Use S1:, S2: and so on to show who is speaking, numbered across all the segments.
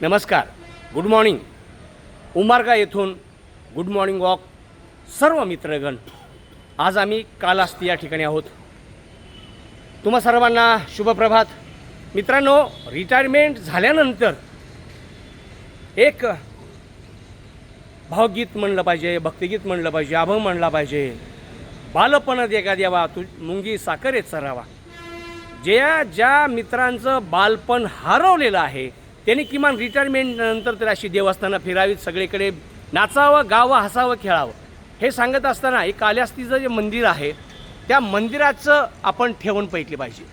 S1: नमस्कार, good morning. उमारगा येथून good morning walk सर्व मित्रगण. आज आम्ही कालास्ती या ठिकाणी आहोत. तुम्हा सर्वांना शुभप्रभात. मित्रांनो, रिटायरमेंट झाल्यानंतर एक भावगीत म्हणलं पाहिजे, भक्तिगीत म्हणलं पाहिजे, अभंग म्हणला पाहिजे. बालपण देगा द्यावा तू मुंगी साखरेत सरावा. ज्या मित्रांचं बालपण हरवलेलं आहे त्यांनी किमान रिटायरमेंट नंतर तर अशी देवस्थानं फिरावीत, सगळीकडे नाचावं, गावं, हसावं, खेळावं. हे सांगत असताना एक कालास्तीचं जे मंदिर आहे त्या मंदिराचं आपण ठेवण पैठली पाहिजे.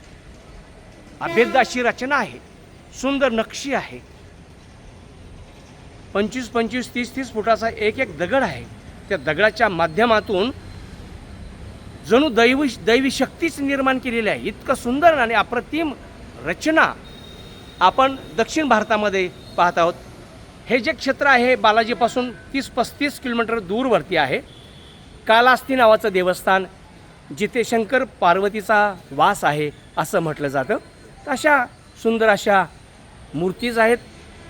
S1: अभेद्य अशी रचना आहे, सुंदर नक्षी आहे. 25-25, 30-30 फुटाचा एक दगड आहे. त्या दगडाच्या माध्यमातून जणू दैवी शक्तीच निर्माण केलेली आहे. इतकं सुंदर आणि अप्रतिम रचना आपण दक्षिण भारतामध्ये पाहत आहोत. हे जे क्षेत्र आहे बालाजीपासून 30-35 किलोमीटर दूरवरती आहे. कालास्ती नावाचं देवस्थान जिथे शंकर पार्वतीचा वास आहे असं म्हटलं जातं. अशा सुंदर अशा मूर्तीज आहेत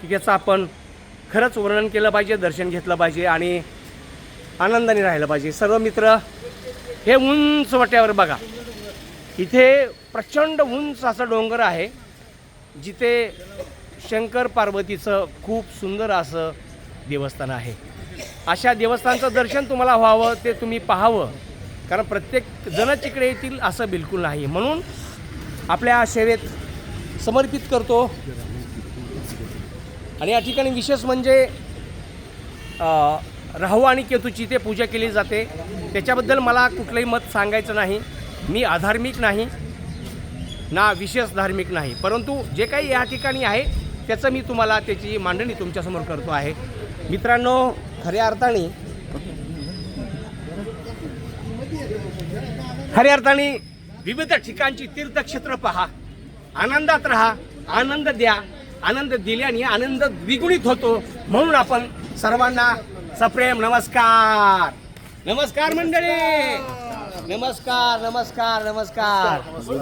S1: की ज्याचं आपण खरंच वर्णन केलं पाहिजे, दर्शन घेतलं पाहिजे आणि आनंदाने राहिलं पाहिजे. सर्व मित्र, हे उंच वाट्यावर बघा, इथे प्रचंड उंच असं डोंगर आहे जिथे शंकर पार्वतीचं खूप सुंदर असं देवस्थान आहे. अशा देवस्थानाचं दर्शन तुम्हाला व्हावं, ते तुम्ही पाहावं, कारण प्रत्येक जणच इकडे येतील असं बिलकुल नाही. म्हणून आपल्या सेवेत समर्पित करतो. आणि या ठिकाणी विशेष म्हणजे राहू आणि केतूची ते पूजा केली जाते. त्याच्याबद्दल मला कुठलंही मत सांगायचं नाही. मी अधार्मिक नाही ना विशेष धार्मिक नाही, परंतु जे काही या ठिकाणी आहे त्याचं मी तुम्हाला त्याची मांडणी तुमच्यासमोर करतो आहे. मित्रांनो, खऱ्या अर्थाने विविध ठिकाणची तीर्थक्षेत्र पहा, आनंदात राहा, आनंद द्या. आनंद दिल्याने आनंद द्विगुणित होतो. म्हणून आपण सर्वांना सप्रेम नमस्कार. नमस्कार मंडळी, नमस्कार नमस्कार नमस्कार. Good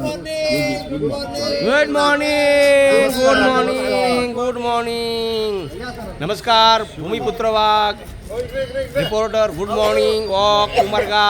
S1: morning, good morning, good morning. नमस्कार. Bhumiputra Wagh reporter, good morning walk Umarga.